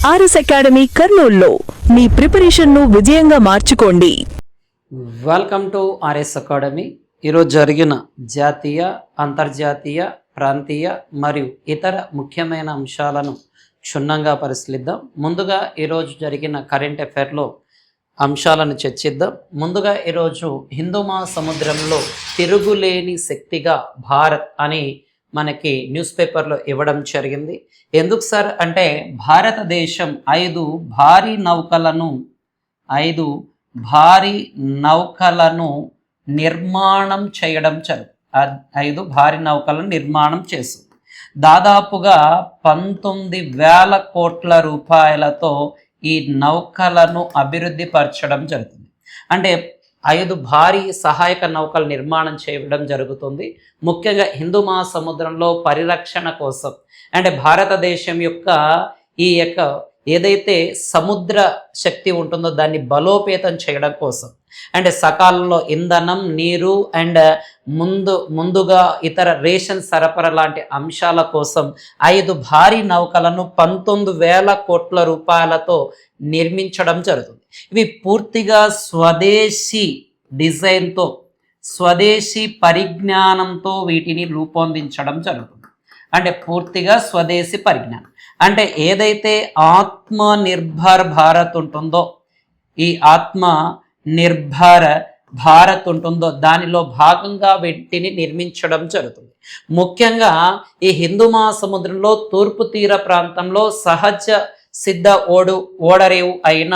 RS academy కర్నూలులో మీ preparation ను విజయంగా మార్చుకోండి. Welcome to RS academy. ఈరోజు జరిగిన జాతీయ, అంతర్జాతీయ, ప్రాంతీయ మరియు ఇతర ముఖ్యమైన అంశాలను క్షుణ్ణంగా పరిశీలిద్దాం. ముందుగా ఈరోజు జరిగిన కరెంట్ అఫైర్లో అంశాలను చర్చిద్దాం. ముందుగా ఈరోజు హిందూ మహాసముద్రంలో తిరుగులేని శక్తిగా భారత్ అని మనకి న్యూస్ పేపర్లో ఇవ్వడం జరిగింది. ఎందుకు సార్ అంటే భారతదేశం ఐదు భారీ నౌకలను నిర్మాణం చేయడం ఐదు భారీ నౌకలను నిర్మాణం చేస్తుంది. దాదాపుగా 19,000 కోట్ల రూపాయలతో ఈ నౌకలను అభివృద్ధి పరచడం జరుగుతుంది. అంటే 5 భారీ సహాయక నౌకలు నిర్మాణం చేయడం జరుగుతుంది. ముఖ్యంగా హిందూ మహాసముద్రంలో పరిరక్షణ కోసం, అంటే భారతదేశం యొక్క ఏదైతే సముద్ర శక్తి ఉంటుందో దాన్ని బలోపేతం చేయడం కోసం, అంటే సకాలంలో ఇంధనం, నీరు అండ్ ముందుగా ఇతర రేషన్ సరఫరా లాంటి అంశాల కోసం 5 భారీ నౌకలను 19,000 కోట్ల రూపాయలతో నిర్మించడం జరుగుతుంది. ఇవి పూర్తిగా స్వదేశీ డిజైన్తో, స్వదేశీ పరిజ్ఞానంతో వీటిని రూపొందించడం జరుగుతుంది. అంటే పూర్తిగా స్వదేశీ పరిజ్ఞానం. అంటే ఏదైతే ఆత్మ నిర్భర్ భారత్ ఉంటుందో, ఈ ఆత్మ నిర్భర్ భారత్ ఉంటుందో దానిలో భాగంగా వీటిని నిర్మించడం జరుగుతుంది. ముఖ్యంగా ఈ హిందూ మహాసముద్రంలో తూర్పు తీర ప్రాంతంలో సహజ సిద్ధ ఓడరేవు అయిన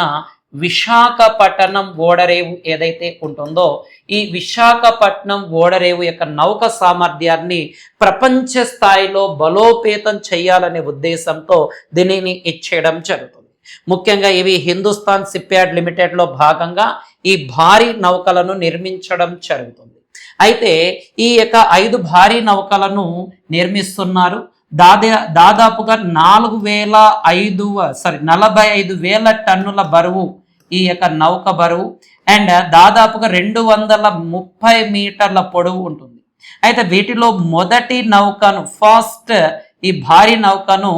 విశాఖపట్నం ఓడరేవు ఏదైతే ఉంటుందో, ఈ విశాఖపట్నం ఓడరేవు యొక్క నౌక సామర్థ్యాన్ని ప్రపంచ స్థాయిలో బలోపేతం చేయాలనే ఉద్దేశంతో దీనిని ఇచ్చేయడం జరుగుతుంది. ముఖ్యంగా ఇవి హిందుస్థాన్ షిప్యార్డ్ లిమిటెడ్లో భాగంగా ఈ భారీ నౌకలను నిర్మించడం జరుగుతుంది. అయితే ఈ యొక్క 5 భారీ నౌకలను నిర్మిస్తున్నారు. దాదాపుగా 45,000 టన్నుల బరువు ఈ యొక్క నౌక బరువు అండ్ దాదాపుగా 230 మీటర్ల పొడవు ఉంటుంది. అయితే వీటిలో మొదటి నౌకను ఈ భారీ నౌకను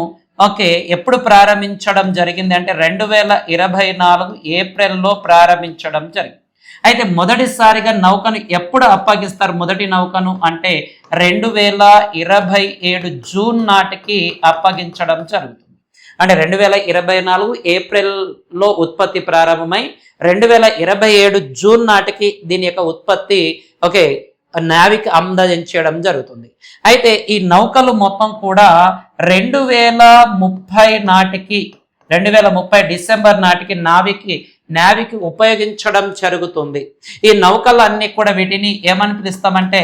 ఎప్పుడు ప్రారంభించడం జరిగింది అంటే 2024 ఏప్రిల్లో ప్రారంభించడం జరిగింది. అయితే మొదటిసారిగా నౌకను ఎప్పుడు అప్పగిస్తారు? మొదటి నౌకను అంటే 2027 జూన్ నాటికి అప్పగించడం జరుగుతుంది. అంటే 2024 ఏప్రిల్లో ఉత్పత్తి ప్రారంభమై 2027 జూన్ నాటికి దీని యొక్క ఉత్పత్తి నావిక్ అందజేయడం జరుగుతుంది. అయితే ఈ నౌకలు మొత్తం కూడా 2030 డిసెంబర్ నాటికి నావికి ఉపయోగించడం జరుగుతుంది. ఈ నౌకలన్నీ కూడా వీటిని ఏమని పిలుస్తామంటే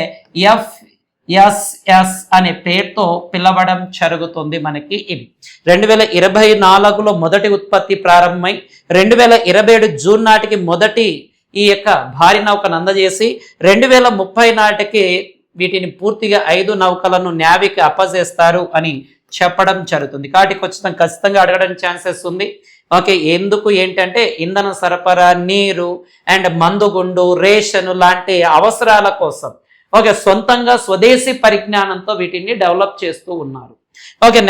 FSS అనే పేరుతో పిలవడం జరుగుతుంది. మనకి ఇవి 2024లో మొదటి ఉత్పత్తి ప్రారంభమై 2027 జూన్ నాటికి మొదటి ఈ యొక్క భారీ నౌకను అందజేసి 2030 నాటికి వీటిని పూర్తిగా 5 నౌకలను నావికి అప్పజేస్తారు అని చెప్పడం జరుగుతుంది. కాబట్టి ఖచ్చితంగా అడగడానికి ఛాన్సెస్ ఉంది. ఎందుకు ఏంటంటే ఇంధన సరఫరా, నీరు అండ్ మందుగుండు, రేషను లాంటి అవసరాల కోసం సొంతంగా స్వదేశీ పరిజ్ఞానంతో వీటిని డెవలప్ చేస్తూ ఉన్నారు.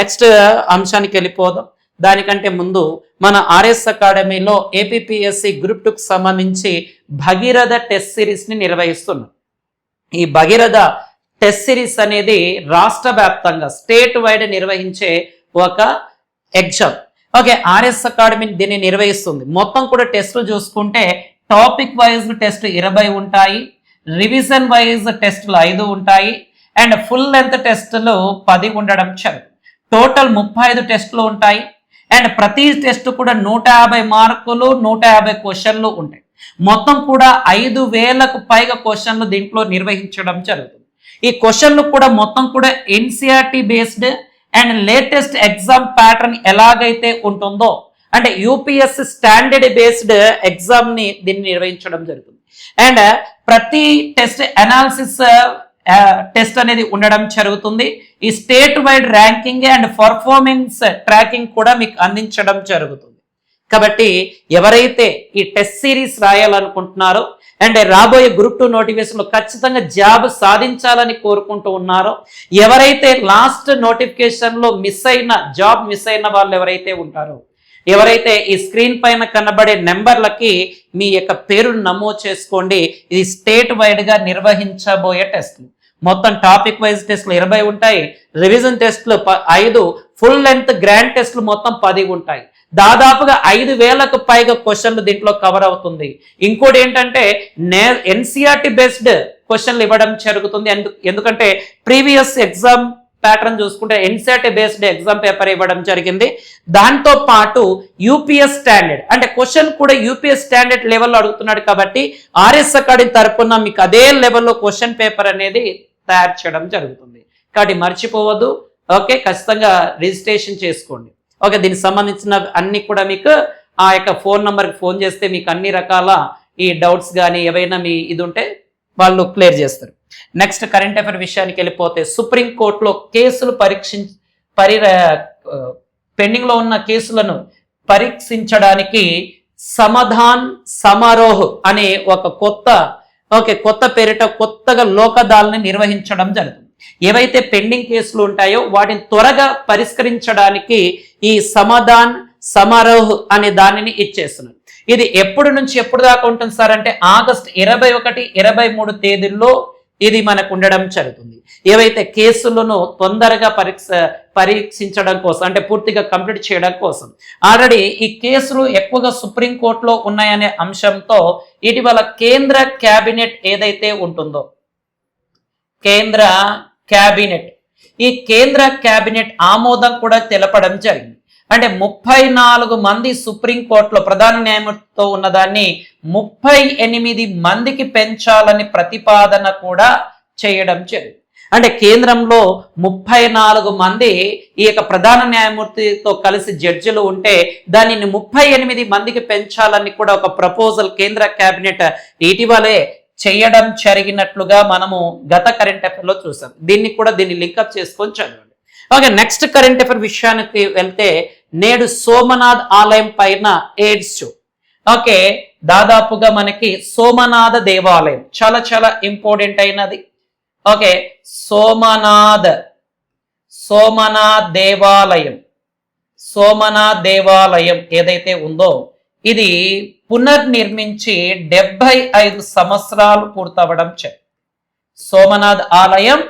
నెక్స్ట్ అంశానికి వెళ్ళిపోదాం. దానికంటే ముందు మన ఆర్ఎస్ అకాడమీలో ఏపీపీఎస్సి గ్రూప్ 2కు సంబంధించి భగీరథ టెస్ట్ సిరీస్ని నిర్వహిస్తున్నాం. ఈ భగీరథ టెస్ట్ సిరీస్ అనేది రాష్ట్ర వ్యాప్తంగా స్టేట్ వైడ్ నిర్వహించే ఒక ఎగ్జామ్. ఆర్ఎస్ అకాడమీ దీన్ని నిర్వహిస్తుంది. మొత్తం కూడా టెస్టులు చూసుకుంటే టాపిక్ వైజ్ టెస్ట్ 20 ఉంటాయి, రివిజన్ వైజ్ టెస్టులు 5 ఉంటాయి అండ్ ఫుల్ లెంత్ టెస్టులు 10 ఉండడం జరుగుతుంది. టోటల్ 35 టెస్టులు ఉంటాయి అండ్ ప్రతి టెస్ట్ కూడా 150 మార్కులు, 150 క్వశ్చన్లు ఉంటాయి. మొత్తం కూడా 5,000కు పైగా క్వశ్చన్లు దీంట్లో నిర్వహించడం జరుగుతుంది. ఈ క్వశ్చన్లు కూడా మొత్తం కూడా NCERT based and latest exam pattern ఎలాగైతే ఉంటుందో, అంటే యూపీఎస్సీ స్టాండర్డ్ బేస్డ్ ఎగ్జామ్ని దీన్ని నిర్వహించడం జరుగుతుంది. అండ్ ప్రతి టెస్ట్ అనాలిసిస్ టెస్ట్ అనేది ఉండడం జరుగుతుంది. ఈ state wide ranking and performance tracking కూడా మీకు అందించడం జరుగుతుంది. కాబట్టి ఎవరైతే ఈ టెస్ట్ సిరీస్ రాయాలనుకుంటున్నారో అండ్ రాబోయే గ్రూప్ 2 నోటిఫికేషన్లో ఖచ్చితంగా జాబ్ సాధించాలని కోరుకుంటూ ఉన్నారో, ఎవరైతే లాస్ట్ నోటిఫికేషన్లో జాబ్ మిస్ అయిన వాళ్ళు ఎవరైతే ఉంటారో ఎవరైతే ఈ స్క్రీన్ పైన కనబడే నెంబర్లకి మీ యొక్క పేరును నమోదు చేసుకోండి. ఇది స్టేట్ వైడ్ గా నిర్వహించబోయే టెస్టులు. మొత్తం టాపిక్ వైజ్ టెస్టులు 20 ఉంటాయి, రివిజన్ టెస్టులు 5, ఫుల్ లెంత్ గ్రాండ్ టెస్టులు మొత్తం 10 ఉంటాయి. దాదాపుగా 5,000కు పైగా క్వశ్చన్లు దీంట్లో కవర్ అవుతుంది. ఇంకోటి ఏంటంటే ఎన్సీఆర్టీ బేస్డ్ క్వశ్చన్లు ఇవ్వడం జరుగుతుంది. ఎందుకంటే ప్రీవియస్ ఎగ్జామ్ ప్యాటర్న్ చూసుకుంటే ఎన్సీఆర్టీ బేస్డ్ ఎగ్జామ్ పేపర్ ఇవ్వడం జరిగింది. దాంతో పాటు యూపీఎస్ స్టాండర్డ్ అంటే క్వశ్చన్ కూడా యూపీఎస్ స్టాండర్డ్ లెవెల్లో అడుగుతున్నాడు కాబట్టి ఆర్ఎస్ అకాడమీ తరపున మీకు అదే లెవెల్లో క్వశ్చన్ పేపర్ అనేది తయారు చేయడం జరుగుతుంది. కాబట్టి మర్చిపోవద్దు. ఓకే, ఖచ్చితంగా రిజిస్ట్రేషన్ చేసుకోండి. ఓకే, దీనికి సంబంధించిన అన్ని కూడా మీకు ఆ యొక్క ఫోన్ నంబర్కి ఫోన్ చేస్తే మీకు అన్ని రకాల ఈ డౌట్స్ కానీ ఏవైనా మీ ఇది ఉంటే వాళ్ళు క్లియర్ చేస్తారు. నెక్స్ట్ కరెంట్ అఫైర్ విషయానికి వెళ్ళిపోతే సుప్రీంకోర్టులో కేసులు పెండింగ్ లో ఉన్న కేసులను పరీక్షించడానికి సమాధాన్ సమారోహ్ అనే ఒక కొత్త పేరిట కొత్తగా లోకదాల్ని నిర్వహించడం జరుగుతుంది. ఏవైతే పెండింగ్ కేసులు ఉంటాయో వాటిని త్వరగా పరిష్కరించడానికి ఈ సమాధాన్ సమారోహ్ అనే దానిని ఇచ్చేస్తున్నారు. ఇది ఎప్పుడు నుంచి ఎప్పుడు దాకా ఉంటుంది సార్ అంటే ఆగస్టు 21, 23 తేదీల్లో ఇది మనకు ఉండడం జరుగుతుంది. ఏవైతే కేసులను తొందరగా పరీక్షించడం కోసం అంటే పూర్తిగా కంప్లీట్ చేయడం కోసం ఆల్రెడీ ఈ కేసులు ఎక్కువగా సుప్రీంకోర్టులో ఉన్నాయనే అంశంతో ఇటీవల కేంద్ర క్యాబినెట్ ఏదైతే ఉంటుందో ఈ కేంద్ర క్యాబినెట్ ఆమోదం కూడా తెలపడం జరిగింది. అంటే 34 మంది సుప్రీంకోర్టులో ప్రధాన న్యాయమూర్తితో ఉన్నదాన్ని 38 మందికి పెంచాలని ప్రతిపాదన కూడా చేయడం జరిగింది. అంటే కేంద్రంలో 34 మంది ఈ యొక్క ప్రధాన న్యాయమూర్తితో కలిసి జడ్జిలు ఉంటే దానిని 38 మందికి పెంచాలని కూడా ఒక ప్రపోజల్ కేంద్ర క్యాబినెట్ ఇటీవలే చేయడం జరిగినట్లుగా మనము గత కరెంట్ అఫైర్ లో చూసాం. దీన్ని లింకప్ చేసుకొని చదవండి. ఓకే, నెక్స్ట్ కరెంట్ అఫైర్ విషయానికి వెళ్తే నేడు సోమనాథ్ ఆలయం పైన ఎయిడ్స్ షో. ఓకే, దాదాపుగా మనకి సోమనాథ దేవాలయం చాలా చాలా ఇంపార్టెంట్ అయినది. ఓకే, సోమనాథ్ దేవాలయం ఏదైతే ఉందో ఇది పునర్నిర్మించి 75 సంవత్సరాలు పూర్తవడం సోమనాథ్ ఆలయం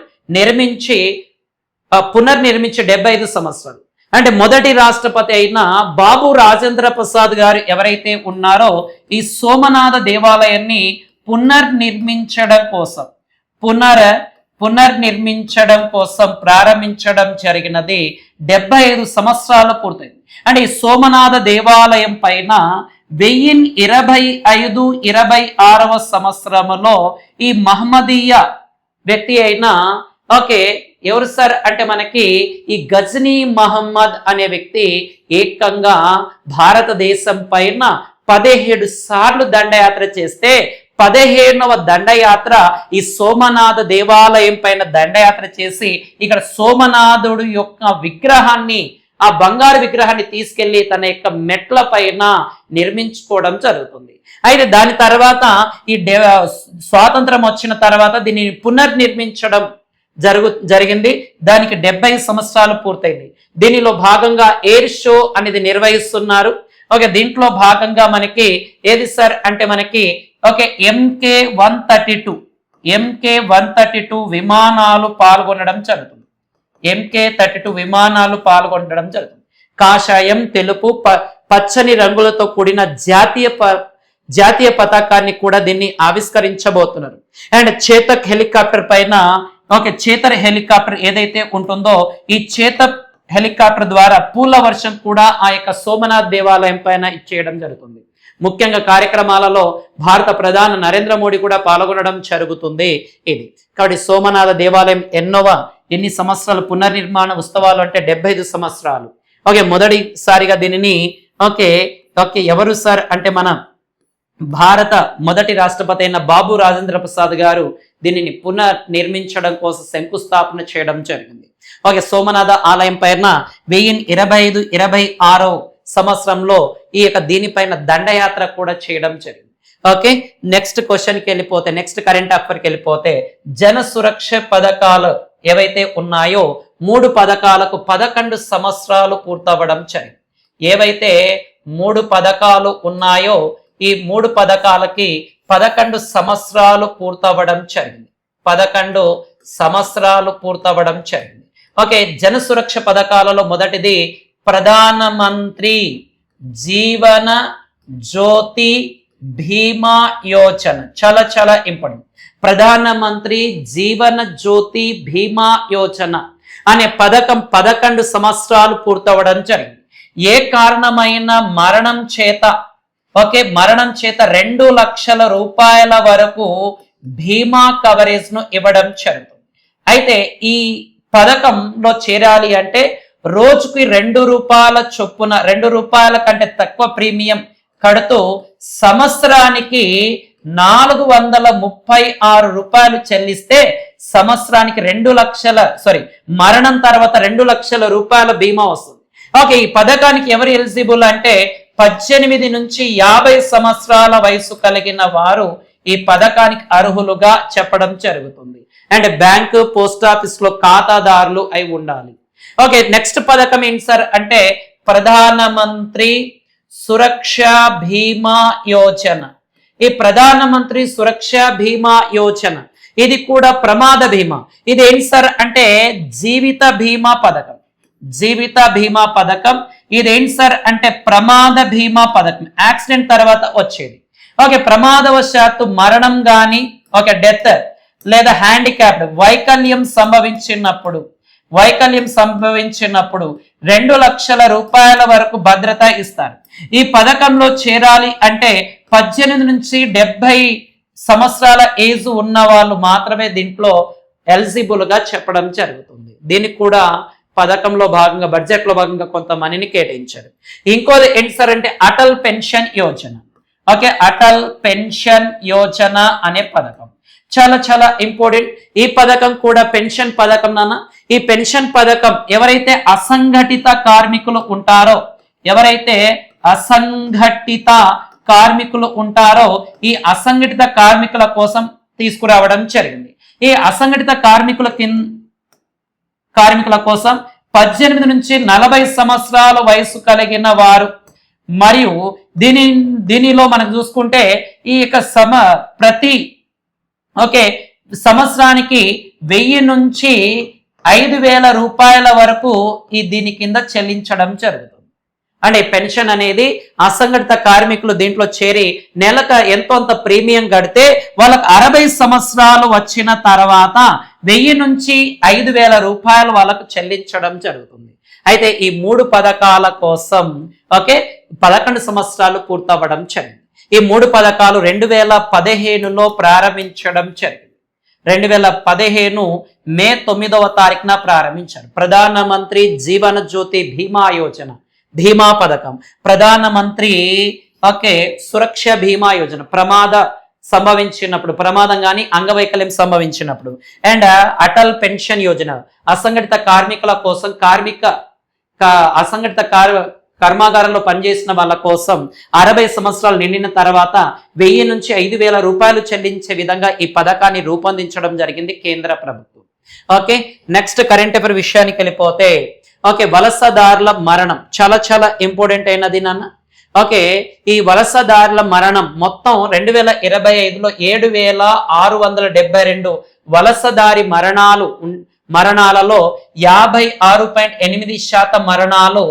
పునర్నిర్మించి 75 సంవత్సరాలు. అంటే మొదటి రాష్ట్రపతి అయిన బాబు రాజేంద్ర ప్రసాద్ గారు ఎవరైతే ఉన్నారో ఈ సోమనాథ దేవాలయాన్ని పునర్నిర్మించడం కోసం ప్రారంభించడం జరిగినది 75 సంవత్సరాలు పూర్తయింది. అంటే ఈ సోమనాథ దేవాలయం పైన 1025-26వ సంవత్సరంలో ఈ మహమ్మదీయ వ్యక్తి అయిన ఎవరు సార్ అంటే మనకి ఈ గజనీ మహమ్మద్ అనే వ్యక్తి ఏకంగా భారతదేశం పైన 17 సార్లు దండయాత్ర చేస్తే 17వ దండయాత్ర ఈ సోమనాథ దేవాలయం పైన దండయాత్ర చేసి ఇక్కడ సోమనాథుడు యొక్క విగ్రహాన్ని ఆ బంగారు విగ్రహాన్ని తీసుకెళ్లి తన యొక్క మెట్ల పైన నిర్మించుకోవడం జరుగుతుంది. అయితే దాని తర్వాత ఈ స్వాతంత్రం వచ్చిన తర్వాత దీన్ని పునర్నిర్మించడం జరిగింది. దానికి 70 సంవత్సరాలు పూర్తయింది. దీనిలో భాగంగా ఎయిర్ షో అనేది నిర్వహిస్తున్నారు. ఓకే, దీంట్లో భాగంగా మనకి ఏది సార్ అంటే మనకి MK-132 విమానాలు పాల్గొనడం జరుగుతుంది. MK-32 విమానాలు పాల్గొనడం జరుగుతుంది. కాషాయం, తెలుపు, పచ్చని రంగులతో కూడిన జాతీయ పతాకాన్ని కూడా దీన్ని ఆవిష్కరించబోతున్నారు. అండ్ చేతక్ హెలికాప్టర్ పైన చేతర్ హెలికాప్టర్ ఏదైతే ఉంటుందో ఈ చేతక్ హెలికాప్టర్ ద్వారా పూల వర్షం కూడా ఆ యొక్క సోమనాథ్ దేవాలయం పైన ఇచ్చేయడం జరుగుతుంది. ముఖ్యంగా కార్యక్రమాలలో భారత ప్రధాని నరేంద్ర మోడీ కూడా పాల్గొనడం జరుగుతుంది. ఇది కాబట్టి సోమనాథ దేవాలయం ఎన్ని సంవత్సరాలు పునర్నిర్మాణ ఉత్సవాలు అంటే 75 సంవత్సరాలు. మొదటిసారిగా దీనిని ఎవరు సార్ అంటే మన భారత మొదటి రాష్ట్రపతి అయిన బాబు రాజేంద్ర ప్రసాద్ గారు దీనిని పునర్నిర్మించడం కోసం శంకుస్థాపన చేయడం జరిగింది. సోమనాథ ఆలయం పైన 1025-26వ సంవత్సరంలో ఈ యొక్క దీనిపైన దండయాత్ర కూడా చేయడం జరిగింది. నెక్స్ట్ క్వశ్చన్కి వెళ్ళిపోతే నెక్స్ట్ కరెంట్ అఫైర్కి వెళ్ళిపోతే జన సురక్ష పథకాలు ఏవైతే ఉన్నాయో 3 పథకాలకు 11 సంవత్సరాలు పూర్తవ్వడం జరిగింది. ఏవైతే 3 పథకాలు ఉన్నాయో ఈ 3 పథకాలకి 11 సంవత్సరాలు పూర్తవడం జరిగింది. 11 సంవత్సరాలు పూర్తవడం జరిగింది. ఓకే, జన సురక్ష పథకాలలో మొదటిది ప్రధానమంత్రి జీవన జ్యోతి భీమా యోజన. చాలా చాలా ఇంపార్టెంట్. ప్రధానమంత్రి జీవన జ్యోతి భీమా యోజన అనే పథకం 11 సంవత్సరాలు పూర్తవడం జరిగింది. ఏ కారణమైన మరణం చేత మరణం చేత 2 లక్షల రూపాయల వరకు బీమా కవరేజ్ ను ఇవ్వడం జరుగుతుంది. అయితే ఈ పథకంలో చేరాలి అంటే రోజుకి 2 రూపాయల చొప్పున 2 రూపాయల కంటే తక్కువ ప్రీమియం కడుతూ సంవత్సరానికి 436 రూపాయలు చెల్లిస్తే సంవత్సరానికి 2 లక్షల మరణం తర్వాత 2 లక్షల రూపాయల బీమా వస్తుంది. ఓకే, ఈ పథకానికి ఎవరు ఎలిజిబుల్ అంటే 18 నుంచి 50 సంవత్సరాల వయసు కలిగిన వారు ఈ పథకానికి అర్హులుగా చెప్పడం జరుగుతుంది. అండ్ బ్యాంకు పోస్ట్ ఆఫీస్ లో ఖాతాదారులు అయి ఉండాలి. ఓకే, నెక్స్ట్ పథకం ఏంటి సార్ అంటే ప్రధానమంత్రి సురక్ష బీమా యోజన. ఈ ప్రధానమంత్రి సురక్ష బీమా యోజన ఇది కూడా ప్రమాద బీమా. ఇది ఏంటి సార్ అంటే జీవిత బీమా పథకం. జీవిత బీమా పథకం ఇదేంటి సార్ అంటే ప్రమాద బీమా పథకం. యాక్సిడెంట్ తర్వాత వచ్చేది. ఓకే, ప్రమాదవశాత్తు మరణం గాని డెత్ లేదా హ్యాండిక్యాప్డ్ వైకల్యం సంభవించినప్పుడు 2 లక్షల రూపాయల వరకు భద్రత ఇస్తారు. ఈ పథకంలో చేరాలి అంటే 18 నుంచి 70 సంవత్సరాల ఏజ్ ఉన్న వాళ్ళు మాత్రమే దీంట్లో ఎలిజిబుల్ గా చెప్పడం జరుగుతుంది. దీనికి కూడా పథకంలో భాగంగా బడ్జెట్ లో భాగంగా కొంత మనీని కేటాయించారు. ఇంకోది ఏంటి సార్ అంటే Atal pension Yojana. Okay, Atal pension Yojana అనే పథకం చాలా చాలా ఇంపార్టెంట్. ఈ పథకం కూడా పెన్షన్ పథకం నాన్న. ఈ పెన్షన్ పథకం ఎవరైతే అసంఘటిత కార్మికులు ఉంటారో ఈ అసంఘటిత కార్మికుల కోసం తీసుకురావడం జరిగింది. ఈ అసంఘటిత కార్మికుల కోసం 18 నుంచి 40 సంవత్సరాల వయసు కలిగిన వారు మరియు దీనిలో మనం చూసుకుంటే ఈ యొక్క ప్రతి సంవత్సరానికి 1000 నుంచి 5000 రూపాయల వరకు దీని కింద చెల్లించడం జరుగుతుంది. అంటే పెన్షన్ అనేది అసంఘటిత కార్మికులు దీంట్లో చేరి నెలకు ఎంతో అంత ప్రీమియం కడితే వాళ్ళకి 60 సంవత్సరాలు వచ్చిన తర్వాత 1000 నుంచి 5000 రూపాయలు వాళ్ళకు చెల్లించడం జరుగుతుంది. అయితే ఈ 3 పథకాల కోసం 11 సంవత్సరాలు పూర్తవ్వడం జరిగింది. ఈ 3 పథకాలు 2015లో ప్రారంభించడం జరిగింది. 2015 మే 9వ తారీఖున ప్రారంభించారు. ప్రధానమంత్రి జీవన జ్యోతి భీమా యోజన భీమా పథకం. ప్రధానమంత్రి సురక్ష బీమా యోజన ప్రమాదం కానీ అంగవైకల్యం సంభవించినప్పుడు. అండ్ అటల్ పెన్షన్ యోజన అసంఘటిత కార్మికుల కోసం అసంఘటిత కర్మాగారంలో పనిచేసిన వాళ్ళ కోసం 60 సంవత్సరాలు నిండిన తర్వాత 1000 నుంచి 5000 రూపాయలు చెల్లించే విధంగా ఈ పథకాన్ని రూపొందించడం జరిగింది కేంద్ర ప్రభుత్వం. ఓకే, నెక్స్ట్ కరెంట్ అఫైర్ విషయానికి వెళ్ళిపోతే వలసదారుల మరణం చాలా చాలా ఇంపార్టెంట్ అయినది నాన్న. ఈ వలసదారుల మరణం మొత్తం 2025లో 7672 వలసదారి మరణాలలో 56.8% మరణాలు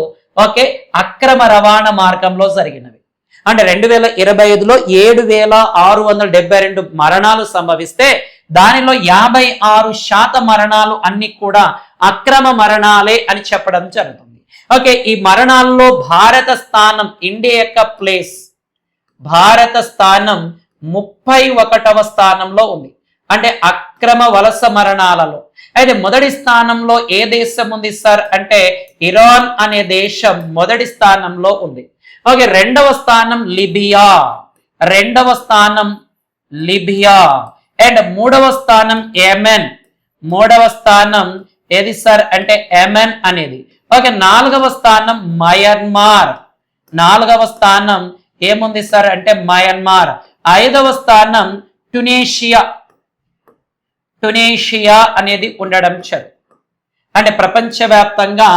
అక్రమ రవాణా మార్గంలో జరిగినవి. అంటే 2025లో 7672 మరణాలు సంభవిస్తే దానిలో 56% మరణాలు అన్ని కూడా అక్రమ మరణాలే అని చెప్పడం జరుగుతుంది. ఈ మరణాల్లో భారత స్థానం ఇండియా యొక్క ప్లేస్ భారత స్థానం 31వ స్థానంలో ఉంది. అంటే అక్రమ వలస మరణాలలో. అయితే మొదటి స్థానంలో ఏ దేశం ఉంది సార్ అంటే ఇరాన్ అనే దేశం మొదటి స్థానంలో ఉంది. రెండవ స్థానం లిబియా అండ్ మూడవ స్థానం యెమెన్. మూడవ స్థానం ఏది సార్ అంటే యెమెన్ అనేది. నాలుగవ స్థానం మయన్మార్. నాలుగవ స్థానం ఏముంది సార్ అంటే మయన్మార్. ఐదవ స్థానం టునేషియా అనేది ఉండడం జరుగుతుంది. అంటే ప్రపంచవ్యాప్తంగా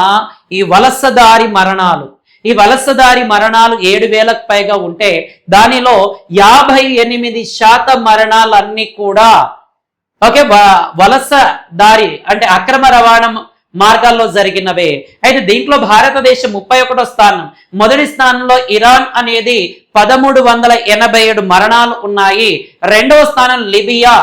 ఈ వలసదారి మరణాలు ఈ వలసదారి మరణాలు 7,000కు పైగా ఉంటే దానిలో 58% మరణాలన్నీ కూడా ఓకే వలస దారి అంటే అక్రమ రవాణా మార్గాల్లో జరిగినవే. అయితే దీంట్లో భారతదేశం 31వ స్థానం. మొదటి స్థానంలో ఇరాన్ అనేది 1387 మరణాలు ఉన్నాయి. రెండవ స్థానం లిబియా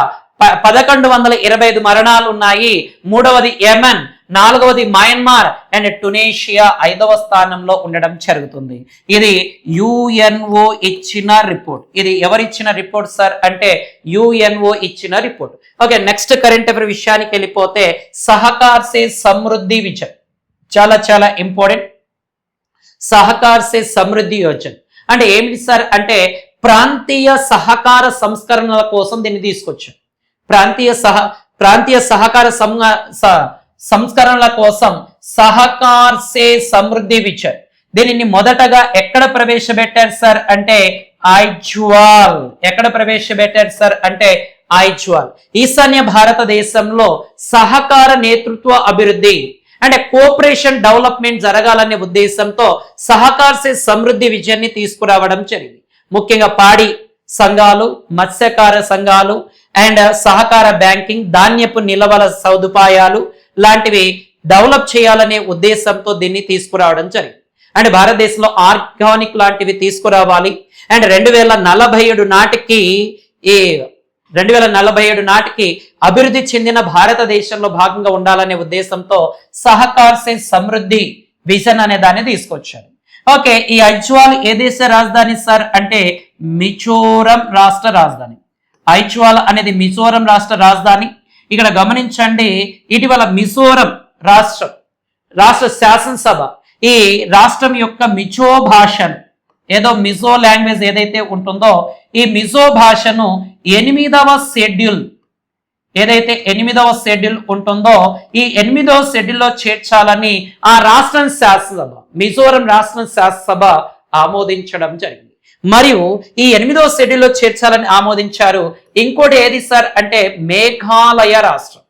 1125 మరణాలు ఉన్నాయి. మూడవది యెమెన్, నాలుగవది మయన్మార్ అండ్ టునేషియా 5వ స్థానంలో ఉండడం జరుగుతుంది. ఇది యుఎన్ఓ ఇచ్చిన రిపోర్ట్. ఇది ఎవరిచ్చిన రిపోర్ట్ సార్ అంటే యుఎన్ఓ ఇచ్చిన report. Okay, next current affair విషయానికి వెళ్ళిపోతే సహకార్ సే సమృద్ధి విజన్ చాలా చాలా ఇంపార్టెంట్. సహకార్ సే సమృద్ధి యోజన అంటే ఏమిటి సార్ అంటే ప్రాంతీయ సహకార సంస్కరణల కోసం దీన్ని తీసుకొచ్చాం. ప్రాంతీయ సహకార సంస్కరణల కోసం సహకార్ సే సమృద్ధి విజన్ దీనిని మొదటగా ఎక్కడ ప్రవేశపెట్టారు సార్ అంటే ఐజ్వాల్. ఎక్కడ ప్రవేశపెట్టారు సార్ అంటే ఐజ్వాల్. ఈశాన్య భారతదేశంలో సహకార నేతృత్వ అభివృద్ధి అంటే కోఆపరేషన్ డెవలప్మెంట్ జరగాలనే ఉద్దేశంతో సహకార్ సే సమృద్ధి విజయాన్ని తీసుకురావడం జరిగింది. ముఖ్యంగా పాడి సంఘాలు, మత్స్యకార సంఘాలు అండ్ సహకార బ్యాంకింగ్, ధాన్యపు నిల్వల సదుపాయాలు లాంటివి డెవలప్ చేయాలనే ఉద్దేశంతో దీన్ని తీసుకురావడం జరిగింది. అండ్ భారతదేశంలో ఆర్గానిక్ లాంటివి తీసుకురావాలి అండ్ 2047 నాటికి అభివృద్ధి చెందిన భారతదేశంలో భాగంగా ఉండాలనే ఉద్దేశంతో సహకార్ సే సమృద్ధి విజన్ అనే దాన్ని తీసుకొచ్చారు. ఓకే, ఈ ఐజ్వాల్ ఏ దేశ రాజధాని సార్ అంటే మిజోరం రాష్ట్ర రాజధాని. ఐజ్వాల్ అనేది మిజోరం రాష్ట్ర రాజధాని. ఇక్కడ గమనించండి, ఇటీవల మిజోరం రాష్ట్ర శాసనసభ ఈ రాష్ట్రం యొక్క మిజో భాషను మిజో లాంగ్వేజ్ ఏదైతే ఉంటుందో ఈ మిజో భాషను 8వ షెడ్యూల్ ఉంటుందో ఈ 8వ షెడ్యూల్లో చేర్చాలని ఆ రాష్ట్రం శాసనసభ మిజోరం రాష్ట్రం శాసనసభ ఆమోదించడం జరిగింది. మరియు ఈ 8వ షెడ్యూల్లో చేర్చాలని ఆమోదించారు. ఇంకోటి ఏది సార్ అంటే మేఘాలయ రాష్ట్రం.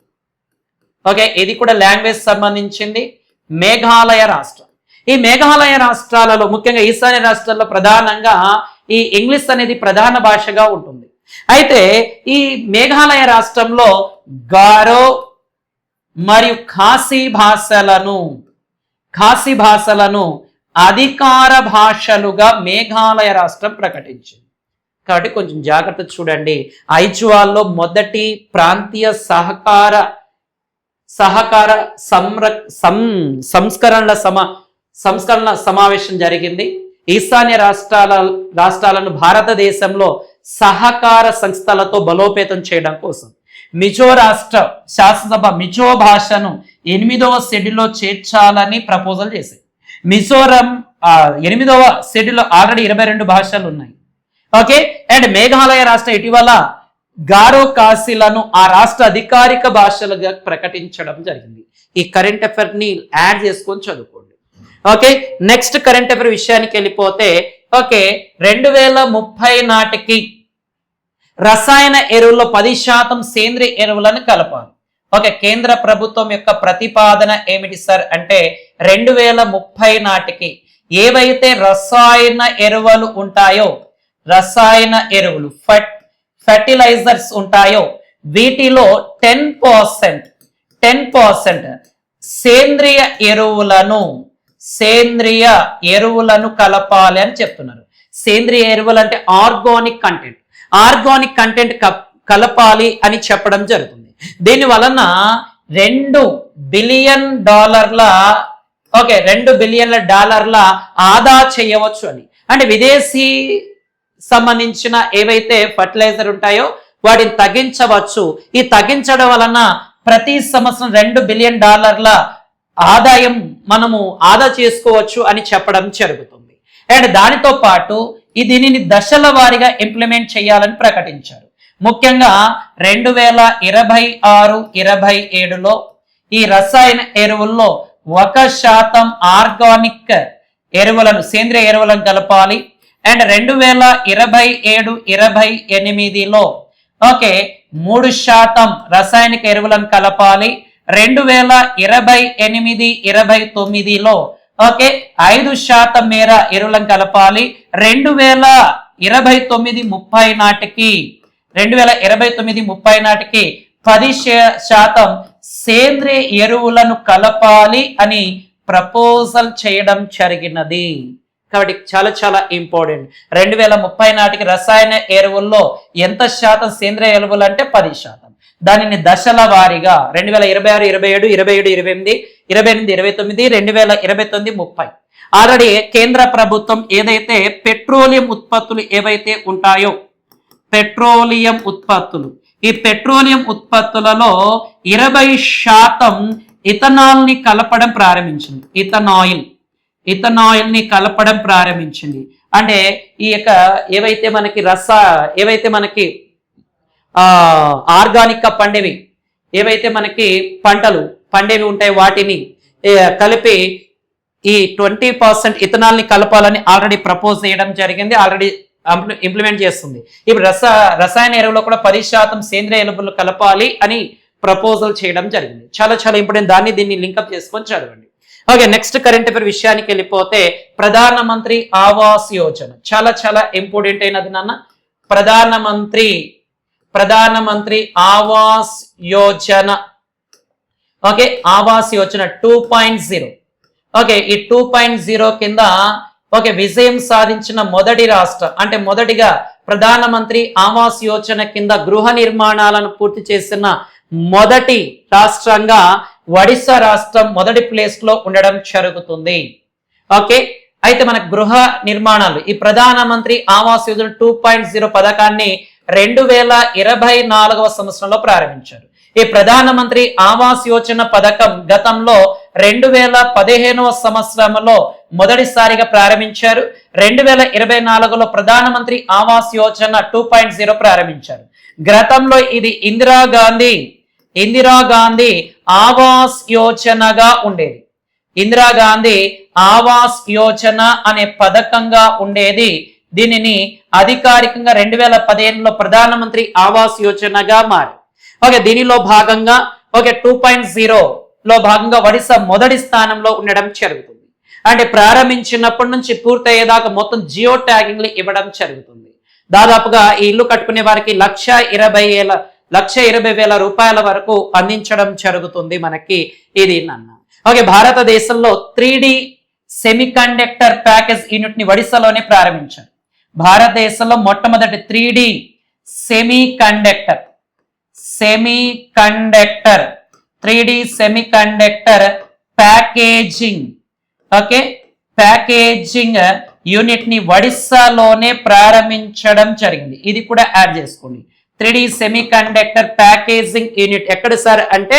ఓకే, ఇది కూడా లాంగ్వేజ్ సంబంధించింది. మేఘాలయ రాష్ట్రం. ఈ మేఘాలయ రాష్ట్రాలలో ముఖ్యంగా ఈశాన్య రాష్ట్రాల్లో ప్రధానంగా ఈ ఇంగ్లీష్ అనేది ప్రధాన భాషగా ఉంటుంది. అయితే ఈ మేఘాలయ రాష్ట్రంలో గారో మరియు ఖాసీ భాషలను అధికార భాషలుగా మేఘాలయ రాష్ట్రం ప్రకటించింది. కాబట్టి కొంచెం జాగ్రత్త చూడండి. ఐజ్వాల్లో మొదటి ప్రాంతీయ సహకార సంస్కరణ సమావేశం జరిగింది. ఈశాన్య రాష్ట్రాలను భారతదేశంలో సహకార సంస్థలతో బలోపేతం చేయడం కోసం మిజో రాష్ట్ర శాసనసభ మిజో భాషను 8వ షెడ్యూల్లో చేర్చాలని ప్రపోజల్ చేసింది. మిజోరం 8వ షెడ్యూల్లో ఆల్రెడీ 22 భాషలు ఉన్నాయి. ఓకే, అండ్ మేఘాలయ రాష్ట్రం ఇటీవల గారో ఖాసీలను ఆ రాష్ట్ర అధికారిక భాషలుగా ప్రకటించడం జరిగింది. ఈ కరెంట్ అఫైర్ ని యాడ్ చేసుకొని చదువుకోండి. ఓకే, నెక్స్ట్ కరెంట్ అఫైర్ విషయానికి వెళ్ళిపోతే ఓకే 2030 నాటికి రసాయన ఎరువుల్లో 10% సేంద్రియ ఎరువులను కలపాలి. ఓకే, కేంద్ర ప్రభుత్వం యొక్క ప్రతిపాదన ఏమిటి సార్ అంటే 2030 నాటికి ఏవైతే రసాయన ఎరువులు ఉంటాయో ఫెర్టిలైజర్స్ ఉంటాయో వీటిలో 10% సేంద్రియ ఎరువులను కలపాలి అని చెప్తున్నారు. సేంద్రియ ఎరువులు అంటే ఆర్గానిక్ కంటెంట్ కలపాలి అని చెప్పడం జరుగుతుంది. దీని వలన $2 బిలియన్ ఆదా చేయవచ్చు అని. అంటే విదేశీ సంబంధించిన ఏవైతే ఫర్టిలైజర్ ఉంటాయో వాటిని తగ్గించవచ్చు. ఈ తగ్గించడం వలన ప్రతి సంవత్సరం $2 బిలియన్ ఆదాయం మనము ఆదా చేసుకోవచ్చు అని చెప్పడం జరుగుతుంది. అండ్ దానితో పాటు దీనిని దశల వారీగా ఇంప్లిమెంట్ చేయాలని ప్రకటించారు. ముఖ్యంగా 2026-27లో ఈ రసాయన ఎరువుల్లో 1% ఆర్గానిక్ సేంద్రియ ఎరువులను కలపాలి. అండ్ 2027-28లో ఓకే 3% రసాయనిక ఎరువులను కలపాలి. 2028-29లో ఓకే 5% మేర ఎరువులను కలపాలి. 2029-30 నాటికి 2029-30 నాటికి 10% సేంద్రియ ఎరువులను కలపాలి అని ప్రపోజల్ చేయడం జరిగినది. కాబట్టి చాలా చాలా ఇంపార్టెంట్. 2030 నాటికి రసాయన ఎరువుల్లో ఎంత శాతం సేంద్రియ ఎరువులు అంటే 10%. దానిని దశల వారీగా 2026, 27, 27, 28, 28, 29, 2029, 30 ఆల్రెడీ కేంద్ర ప్రభుత్వం ఏదైతే పెట్రోలియం ఉత్పత్తులు ఏవైతే ఉంటాయో పెట్రోలియం ఉత్పత్తులు, ఈ పెట్రోలియం ఉత్పత్తులలో 20% ఇథనాల్ ని కలపడం ప్రారంభించింది. ఇథనాయిల్ ని కలపడం ప్రారంభించింది. అంటే ఈ యొక్క ఏవైతే మనకి ఆర్గానిక్ గా పండేవి ఏవైతే మనకి పంటలు పండేవి ఉంటాయి వాటిని కలిపి ఈ 20% ఇథనాల్ ని కలపాలని ఆల్రెడీ ప్రపోజ్ చేయడం జరిగింది. ఆల్రెడీ ఇంప్లిమెంట్ చేస్తుంది. ఇప్పుడు రసాయన ఎరువులో కూడా 10% సేంద్రియ ఎరువులు కలపాలి అని ప్రపోజల్ చేయడం జరిగింది. చాలా చాలా ఇంపార్టెంట్. దీన్ని లింకప్ చేసుకొని చదవండి. ఓకే, నెక్స్ట్ కరెంట్ అఫైర్ విషయానికి వెళ్ళిపోతే ప్రధానమంత్రి ఆవాస్ యోజన చాలా చాలా ఇంపార్టెంట్ అయినది నాన్న. ప్రధానమంత్రి ఆవాస్ యోజన. ఓకే, ఆవాస్ యోజన 2.0. ఓకే, ఈ 2.0 కింద విజయం సాధించిన మొదటి రాష్ట్రం అంటే మొదటిగా ప్రధానమంత్రి ఆవాస్ యోజన కింద గృహ నిర్మాణాలను పూర్తి చేసిన మొదటి రాష్ట్రంగా ఒడిశా రాష్ట్రం మొదటి ప్లేస్ లో ఉండడం జరుగుతుంది. ఓకే, అయితే మన గృహ నిర్మాణాలు ఈ ప్రధానమంత్రి ఆవాస్ యోజన 2.0 పథకాన్ని 2024వ సంవత్సరంలో ప్రారంభించారు. ఈ ప్రధానమంత్రి ఆవాస్ యోజన పథకం గతంలో 2015వ సంవత్సరంలో మొదటిసారిగా ప్రారంభించారు. 2024లో ప్రధానమంత్రి ఆవాస్ యోజన 2.0 ప్రారంభించారు. గతంలో ఇది ఇందిరాగాంధీ ఆవాస్ యోజనగా ఉండేది. ఇందిరాగాంధీ ఆవాస్ యోజన అనే పథకంగా ఉండేది. దీనిని అధికారికంగా 2015లో ప్రధానమంత్రి ఆవాస్ యోజనగా మారి ఓకే దీనిలో భాగంగా 2.0 లో భాగంగా ఒడిశా మొదటి స్థానంలో ఉండడం జరుగుతుంది. అంటే ప్రారంభించినప్పటి నుంచి పూర్తయ్యేదాకా మొత్తం జియో ట్యాగింగ్లు ఇవ్వడం జరుగుతుంది. దాదాపుగా ఈ ఇల్లు కట్టుకునే వారికి 1,20,000 రూపాయల వరకు అందించడం జరుగుతుంది మనకి ఇది నాన్న. ఓకే, భారతదేశంలో 3D సెమీకండక్టర్ ప్యాకేజ్ యూనిట్ ని ఒడిశాలోనే ప్రారంభించారు. భారతదేశంలో మొట్టమొదటి 3D semiconductor 3D semiconductor packaging unit ని ఒడిశాలోనే ప్రారంభించడం జరిగింది. ఇది కూడా యాడ్ చేసుకోండి. 3D సెమీకండక్టర్ ప్యాకేజింగ్ యూనిట్ ఎక్కడ సార్ అంటే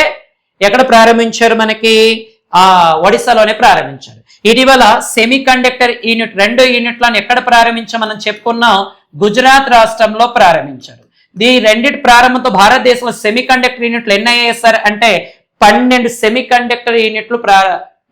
ఎక్కడ ప్రారంభించారు? మనకి ఒడిశాలోనే ప్రారంభించారు. ఇటీవల సెమీకండక్టర్ యూనిట్ 2 యూనిట్లను ఎక్కడ ప్రారంభించామని చెప్పుకున్నాం, గుజరాత్ రాష్ట్రంలో ప్రారంభించారు. ఈ రెండింటి ప్రారంభంతో భారతదేశంలో సెమీకండక్టర్ యూనిట్లు ఎన్ని అయ్యాయి సార్ అంటే 12 సెమీకండక్టర్ యూనిట్లు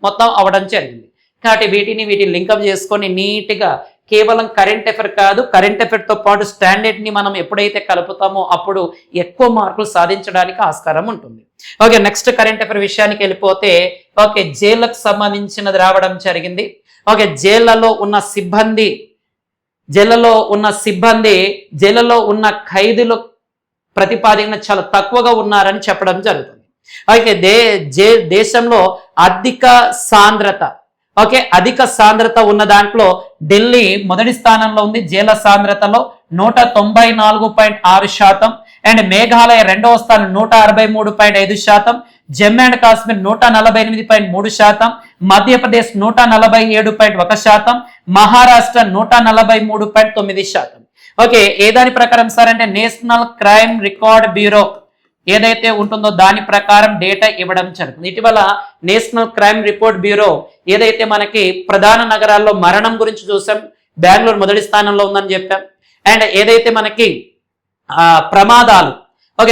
మొత్తం అవడం జరిగింది. కాబట్టి వీటిని లింకప్ చేసుకొని నీట్గా కేవలం కరెంట్ అఫైర్ కాదు, కరెంట్ అఫైర్ తో పాటు స్టాండర్డ్ ని మనం ఎప్పుడైతే కలుపుతామో అప్పుడు ఎక్కువ మార్కులు సాధించడానికి ఆస్కారం ఉంటుంది. ఓకే, నెక్స్ట్ కరెంట్ అఫైర్ విషయానికి వెళ్ళిపోతే జైళ్ళకు సంబంధించినది రావడం జరిగింది. ఓకే, జైళ్లలో ఉన్న ఖైదీలు ప్రతిపాదన చాలా తక్కువగా ఉన్నారని చెప్పడం జరుగుతుంది. అయితే దేశంలో అధిక సాంద్రత ఉన్న దాంట్లో ఢిల్లీ మొదటి స్థానంలో ఉంది. జైళ్ల సాంద్రతలో 194.6%. అండ్ మేఘాలయ రెండవ స్థానం 163.5%. జమ్మూ అండ్ కాశ్మీర్ 148.3%. మధ్యప్రదేశ్ 147.1%. మహారాష్ట్ర 143.9%. ఓకే, ఏదాని ప్రకారం సార్ అంటే నేషనల్ క్రైమ్ రికార్డ్ బ్యూరో ఏదైతే ఉంటుందో దాని ప్రకారం డేటా ఇవ్వడం జరుగుతుంది. ఇటీవల నేషనల్ క్రైమ్ రిపోర్ట్ బ్యూరో ఏదైతే మనకి ప్రధాన నగరాల్లో మరణం గురించి చూసాం, బెంగళూరు మొదటి స్థానంలో ఉందని చెప్పాం. అండ్ ఏదైతే మనకి ప్రమాదాలు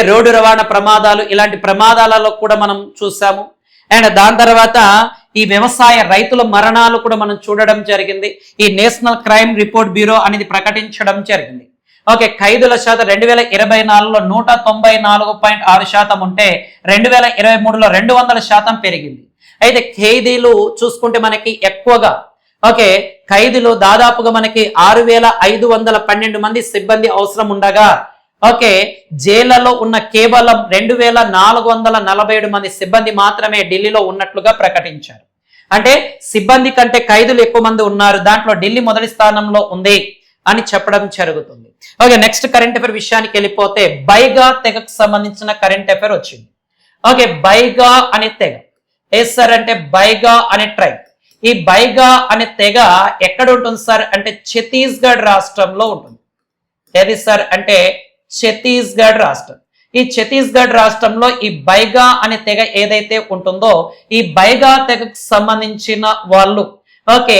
రోడ్డు రవాణా ప్రమాదాలు ఇలాంటి ప్రమాదాలలో కూడా మనం చూసాము. అండ్ దాని తర్వాత ఈ వ్యవసాయ రైతుల మరణాలు కూడా మనం చూడడం జరిగింది. ఈ నేషనల్ క్రైమ్ రిపోర్ట్ బ్యూరో అనేది ప్రకటించడం జరిగింది. ఓకే, ఖైదుల శాతం 2024లో 194.6% ఉంటే 2023లో 200% పెరిగింది. అయితే ఖైదీలు చూసుకుంటే మనకి ఎక్కువగా ఓకే ఖైదీలు దాదాపుగా మనకి 6,512 మంది సిబ్బంది అవసరం ఉండగా ఓకే జైళ్లలో ఉన్న కేవలం 2,447 మంది సిబ్బంది మాత్రమే ఢిల్లీలో ఉన్నట్లుగా ప్రకటించారు. అంటే సిబ్బంది కంటే ఖైదీలు ఎక్కువ మంది ఉన్నారు, దాంట్లో ఢిల్లీ మొదటి స్థానంలో ఉంది అని చెప్పడం జరుగుతుంది. ఓకే నెక్స్ట్ కరెంట్ అఫైర్ విషయానికి వెళ్ళిపోతే బైగా తెగకు సంబంధించిన కరెంట్ అఫైర్ వచ్చింది. ఓకే బైగా అనే తెగ సార్ అంటే బైగా అనే ట్రైబ్. ఈ బైగా అనే తెగ ఎక్కడ ఉంటుంది సార్ అంటే ఛత్తీస్గఢ్ రాష్ట్రంలో ఉంటుంది. ఏది సార్ అంటే ఛత్తీస్గఢ్ రాష్ట్రం. ఈ ఛత్తీస్గఢ్ రాష్ట్రంలో ఈ బైగా అనే తెగ ఏదైతే ఉంటుందో ఈ బైగా తెగకు సంబంధించిన వాళ్ళు ఓకే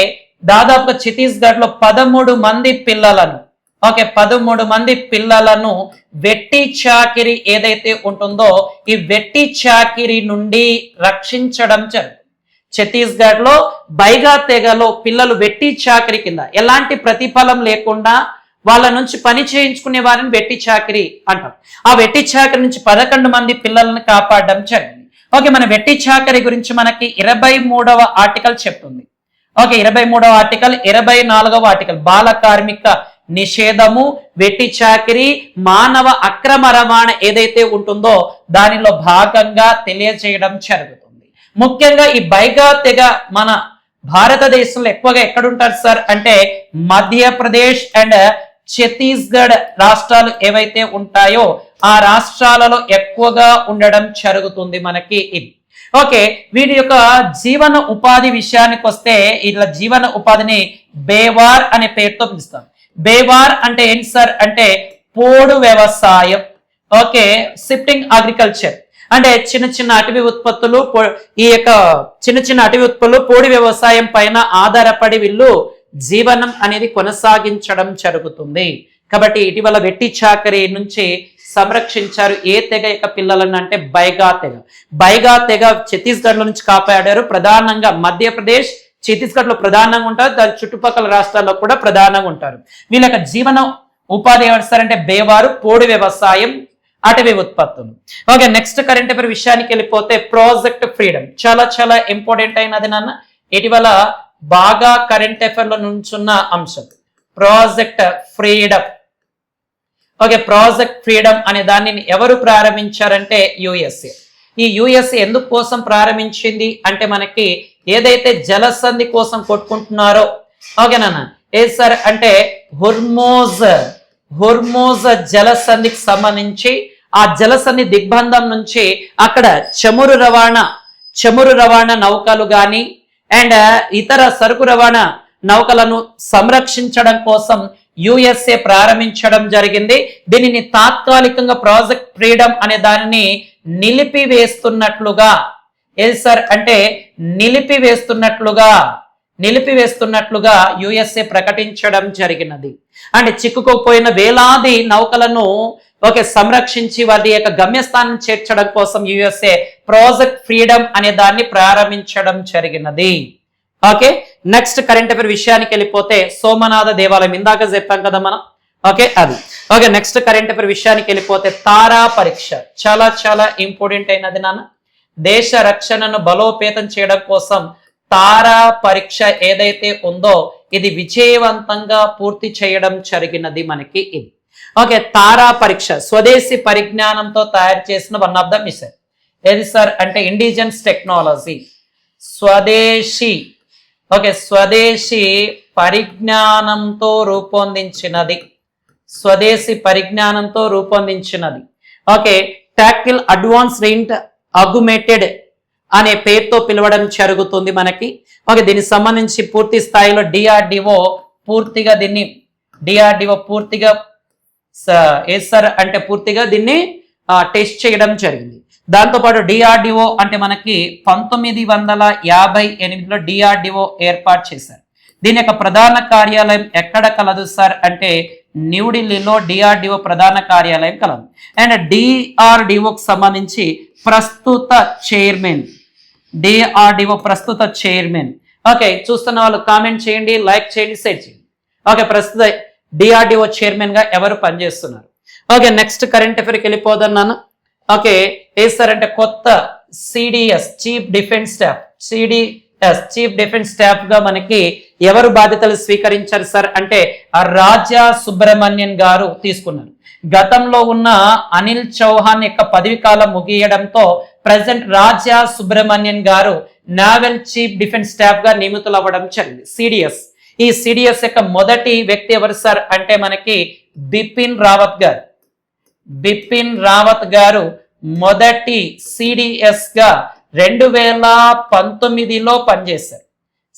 దాదాపుగా ఛత్తీస్గఢ్ లో 13 మంది పిల్లలను ఓకే 13 మంది పిల్లలను వెట్టి చాకిరి ఏదైతే ఉంటుందో ఈ వెట్టి చాకిరి నుండి రక్షించడం జరుగుతుంది. ఛత్తీస్గఢ్ లో బైగా తెగలో పిల్లలు వెట్టి చాకిరి కింద ఎలాంటి ప్రతిఫలం లేకుండా వాళ్ళ నుంచి పని చేయించుకునే వారిని వెట్టి చాకిరి అంటాం. ఆ వెట్టి చాకిరి నుంచి 11 మంది పిల్లలను కాపాడడం జరిగింది. ఓకే మన వెట్టి చాకిరి గురించి మనకి 23వ ఆర్టికల్ చెప్తుంది. ఓకే 23వ ఆర్టికల్ 24వ ఆర్టికల్ బాల కార్మిక నిషేధము, వెట్టి చాకిరి, మానవ అక్రమ రవాణా ఏదైతే ఉంటుందో దానిలో భాగంగా తెలియజేయడం జరుగుతుంది. ముఖ్యంగా ఈ బైగా తెగ మన భారతదేశంలో ఎక్కువగా ఎక్కడుంటారు సార్ అంటే మధ్యప్రదేశ్ అండ్ ఛత్తీస్గఢ్ రాష్ట్రాలు ఏవైతే ఉంటాయో ఆ రాష్ట్రాలలో ఎక్కువగా ఉండడం జరుగుతుంది మనకి ఇది. ఓకే వీటి యొక్క జీవన ఉపాధి విషయానికి వస్తే ఇలా జీవన ఉపాధిని బేవార్ అనే పేరుతో పిలుస్తాం. బేవార్ అంటే ఏంటి సార్ అంటే పోడు వ్యవసాయం. ఓకే షిఫ్టింగ్ అగ్రికల్చర్ అంటే చిన్న చిన్న అటవీ ఉత్పత్తులు ఈ యొక్క చిన్న చిన్న అటవీ ఉత్పత్తులు పోడి వ్యవసాయం పైన ఆధారపడి వీళ్ళు జీవనం అనేది కొనసాగించడం జరుగుతుంది. కాబట్టి ఇటీవల వెట్టి చాకరీ నుంచి సంరక్షించారు ఏ తెగ యొక్క పిల్లలను అంటే బైగా తెగ. బైగా తెగ ఛత్తీస్గఢ్ లో నుంచి కాపాడారు. ప్రధానంగా మధ్యప్రదేశ్ ఛత్తీస్గఢ్ లో ప్రధానంగా ఉంటారు, దాని చుట్టుపక్కల రాష్ట్రాల్లో కూడా ప్రధానంగా ఉంటారు. వీళ్ళ యొక్క జీవన ఉపాధి ఏమంటారంటే బేవారు, పోడి వ్యవసాయం, అటవీ ఉత్పత్తులు. ఓకే నెక్స్ట్ కరెంట్ అఫైర్ విషయానికి వెళ్ళిపోతే ప్రాజెక్ట్ ఫ్రీడమ్ చాలా చాలా ఇంపార్టెంట్ అయినది నాన్న. ఇటీవల బాగా కరెంట్ అఫైర్ లో నుంచున్న అంశం project freedom. Okay project freedom అనే దానిని ఎవరు ప్రారంభించారంటే యుఎస్ఏ. ఈ యుఎస్ఏ ఎందుకు కోసం ప్రారంభించింది అంటే మనకి ఏదైతే జలసంధి కోసం కొట్టుకుంటున్నారో ఓకేనా ఏ సార్ అంటే హుర్మోజ్ జలసంధికి సంబంధించి ఆ జలసంధి దిగ్బంధం నుంచి అక్కడ చమురు రవాణా నౌకలు గాని అండ్ ఇతర సరుకు రవాణా నౌకలను సంరక్షించడం కోసం యుఎస్ఏ ప్రారంభించడం జరిగింది. దీనిని తాత్కాలికంగా ప్రాజెక్ట్ ఫ్రీడమ్ అనే దానిని నిలిపివేస్తున్నట్లుగా ఏది సార్ అంటే నిలిపివేస్తున్నట్లుగా యుఎస్ఏ ప్రకటించడం జరిగినది. అంటే చిక్కుకోపోయిన వేలాది నౌకలను ఓకే సంరక్షించి వారి యొక్క గమ్యస్థానం చేర్చడం కోసం యుఎస్ఏ ప్రాజెక్ట్ ఫ్రీడమ్ అనే దాన్ని ప్రారంభించడం జరిగినది. ఓకే నెక్స్ట్ కరెంట్ అఫైర్ విషయానికి వెళ్ళిపోతే సోమనాథ దేవాలయం ఇందాక చెప్పాం కదా మనం. ఓకే అది ఓకే నెక్స్ట్ కరెంట్ అఫైర్ విషయానికి వెళ్ళిపోతే తారా పరీక్ష చాలా చాలా ఇంపార్టెంట్ అయినది నాన్న. దేశ రక్షణను బలోపేతం చేయడం కోసం తారా పరీక్ష ఏదైతే ఉందో ఇది విజయవంతంగా పూర్తి చేయడం జరిగినది మనకి ఇది. ఓకే తారా పరీక్ష స్వదేశీ పరిజ్ఞానంతో తయారు చేసిన వన్ ఆఫ్ ద మిసైల్ ఏది సార్ అంటే ఇండిజినస్ టెక్నాలజీ స్వదేశీ పరిజ్ఞానంతో రూపొందించినది ఓకే టాకిల్ అడ్వాన్స్ రేంజ్ అగ్యుమేటెడ్ అనే పేరుతో పిలవడం జరుగుతుంది మనకి. ఓకే దీనికి సంబంధించి పూర్తి స్థాయిలో డిఆర్డిఓ పూర్తిగా దీన్ని టెస్ట్ చేయడం జరిగింది. దాంతోపాటు డిఆర్డిఓ అంటే మనకి 1958లో డిఆర్డిఓ ఏర్పాటు చేశారు. దీని యొక్క ప్రధాన కార్యాలయం ఎక్కడ కలదు సార్ అంటే న్యూఢిల్లీలో డిఆర్డిఓ ప్రధాన కార్యాలయం కలదు. అండ్ డిఆర్డిఓకి సంబంధించి ప్రస్తుత చైర్మన్ ఓకే చూస్తున్న వాళ్ళు కామెంట్ చేయండి, లైక్ చేయండి, షేర్ చేయండి. ఓకే ప్రస్తుత డిఆర్డిఓ చైర్మన్ గా ఎవరు పనిచేస్తున్నారు. ఓకే నెక్స్ట్ కరెంట్ అఫైర్కి వెళ్ళిపోదన్నాను. ఓకే ఏ సార్ అంటే కొత్త సిడిఎస్ చీఫ్ డిఫెన్స్ స్టాఫ్ గా మనకి ఎవరు బాధ్యతలు స్వీకరించారు సార్ అంటే ఆ రాజా సుబ్రహ్మణ్యన్ గారు తీసుకున్నారు. గతంలో ఉన్న అనిల్ చౌహాన్ యొక్క పదవి కాలం ముగియడంతో ప్రెసిడెంట్ రాజా సుబ్రహ్మణ్యన్ గారు నావల్ చీఫ్ డిఫెన్స్ స్టాఫ్ గా నియమితులవ్వడం జరిగింది. సిడిఎస్ ఈ సిడిఎస్ యొక్క మొదటి వ్యక్తి ఎవరు సార్ అంటే మనకి బిపిన్ రావత్ గారు మొదటి సిడిఎస్ గా 2019లో పనిచేశారు.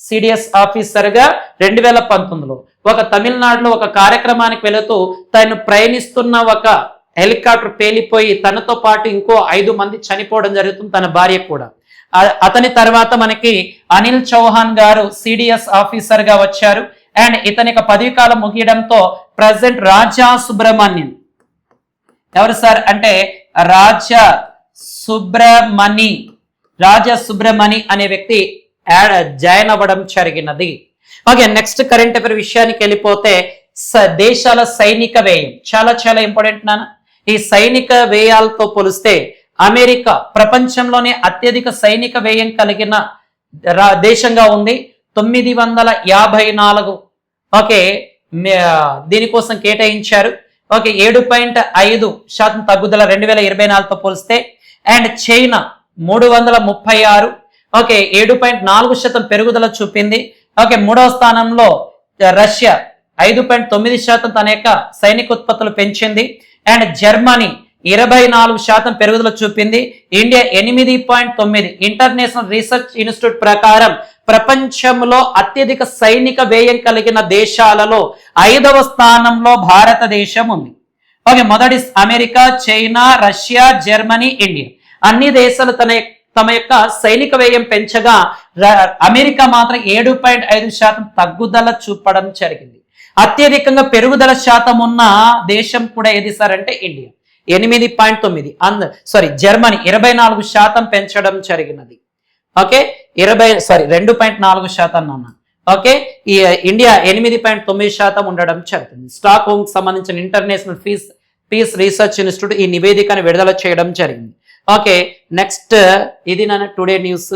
సిడిఎస్ ఆఫీసర్ గా 2019లో ఒక తమిళనాడులో ఒక కార్యక్రమానికి వెళుతూ తను ప్రయాణిస్తున్న ఒక హెలికాప్టర్ పేలిపోయి తనతో పాటు ఇంకో 5 మంది చనిపోవడం జరుగుతుంది, తన భార్య కూడా. అతని తర్వాత మనకి అనిల్ చౌహాన్ గారు సిడిఎస్ ఆఫీసర్ గా వచ్చారు. అండ్ ఇతని యొక్క పదవి కాలం ముగియడంతో ప్రెసిడెంట్ రాజా సుబ్రమణి అనే వ్యక్తి జాయిన్ అవ్వడం జరిగినది. ఓకే, నెక్స్ట్ కరెంట్ అఫైర్ విషయానికి వెళ్ళిపోతే దేశాల సైనిక వ్యయం చాలా చాలా ఇంపార్టెంట్ నాన్న. ఈ సైనిక వ్యయాలతో పోలిస్తే అమెరికా ప్రపంచంలోనే అత్యధిక సైనిక వ్యయం కలిగిన దేశంగా ఉంది. 954 ఓకే దీనికోసం కేటాయించారు. ఓకే 7.5% తగ్గుదల 2024తో పోలిస్తే. అండ్ చైనా 336 ఓకే 7.4% పెరుగుదల చూపింది. ఓకే 3వ స్థానంలో రష్యా 5.9% తన యొక్క సైనిక ఉత్పత్తులు పెంచింది. అండ్ జర్మనీ 24% పెరుగుదల చూపింది. ఇండియా 8.9. ఇంటర్నేషనల్ రీసెర్చ్ ఇన్స్టిట్యూట్ ప్రకారం ప్రపంచంలో అత్యధిక సైనిక వ్యయం కలిగిన దేశాలలో 5వ స్థానంలో భారతదేశం ఉంది. ఓకే మొదటి America, China, Russia, Germany, India అన్ని దేశాలు తమ యొక్క సైనిక వ్యయం పెంచగా అమెరికా మాత్రం 7.5% తగ్గుదల చూపడం జరిగింది. అత్యధికంగా పెరుగుదల శాతం ఉన్న దేశం కూడా ఏది సార్ అంటే ఇండియా 8.9. జర్మనీ 24% పెంచడం జరిగినది. ఓకే 2.4% అన్న. ఓకే ఈ ఇండియా 8.9% ఉండడం జరుగుతుంది. స్టాక్ హోమ్ సంబంధించిన ఇంటర్నేషనల్ పీస్ రీసెర్చ్ ఇన్స్టిట్యూట్ ఈ నివేదికను విడుదల చేయడం జరిగింది. ఓకే నెక్స్ట్ ఇది నా టుడే న్యూస్.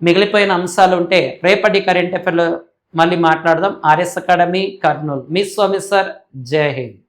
మిగిలిపోయిన అంశాలు ఉంటే రేపటి కరెంట్ అఫైర్లో మళ్ళీ మాట్లాడదాం. RS academy Kurnool. మీ స్వామి సార్, జై హింద్.